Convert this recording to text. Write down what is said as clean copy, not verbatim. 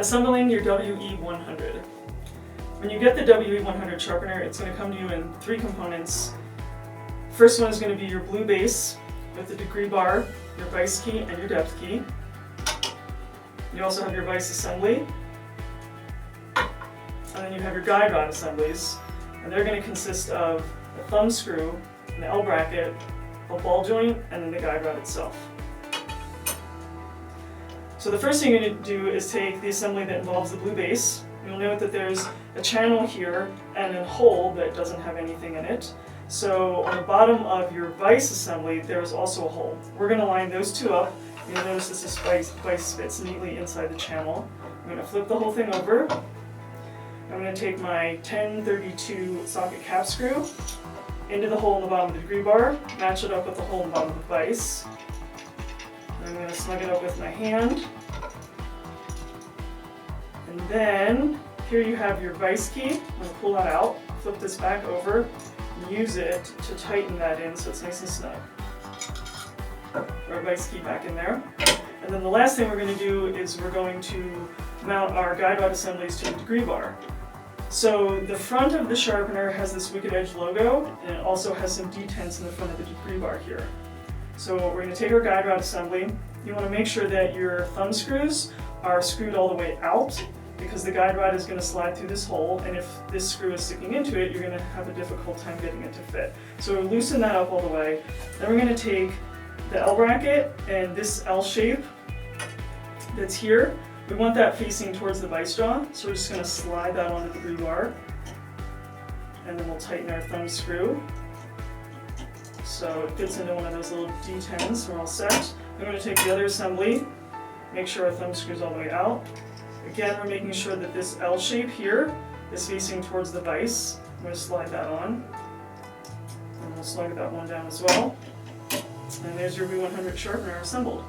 Assembling your WE100. When you get the WE100 sharpener, it's going to come to you in 3 components. First one is going to be your blue base with the degree bar, your vise key, and your depth key. You also have your Vise Assembly. And then you have your guide rod assemblies. And they're going to consist of a thumb screw, an L bracket, a ball joint, and then the guide rod itself. So the first thing you're going to do is take the assembly that involves the blue base. You'll note that there's a channel here and a hole that doesn't have anything in it. So on the bottom of your vise assembly, there's also a hole. We're going to line those 2 up. You'll notice this vise fits neatly inside the channel. I'm going to flip the whole thing over. I'm going to take my 1032 socket cap screw into the hole in the bottom of the degree bar, match it up with the hole in the bottom of the vise. I'm going to snug it up with my hand. And then here you have your vise key. I'm going to pull that out, flip this back over, and use it to tighten that in so it's nice and snug. Throw our vise key back in there. And then the last thing we're going to do is we're going to mount our guide rod assemblies to the degree bar. So the front of the sharpener has this Wicked Edge logo, and it also has some detents in the front of the degree bar here. So we're going to take our guide rod assembly. You want to make sure that your thumb screws are screwed all the way out, because the guide rod is going to slide through this hole, and if this screw is sticking into it, you're going to have a difficult time getting it to fit. So loosen that up all the way. Then we're going to take the L bracket and this L shape that's here. We want that facing towards the vise jaw, so we're just going to slide that onto the degree bar, and then we'll tighten our thumb screw so it fits into one of those little D10s. We're all set. We're going to take the other assembly, make sure our thumb screw's all the way out. Again, we're making sure that this L shape here is facing towards the vise. I'm going to slide that on, and we'll slug that one down as well. And there's your WE100 sharpener assembled.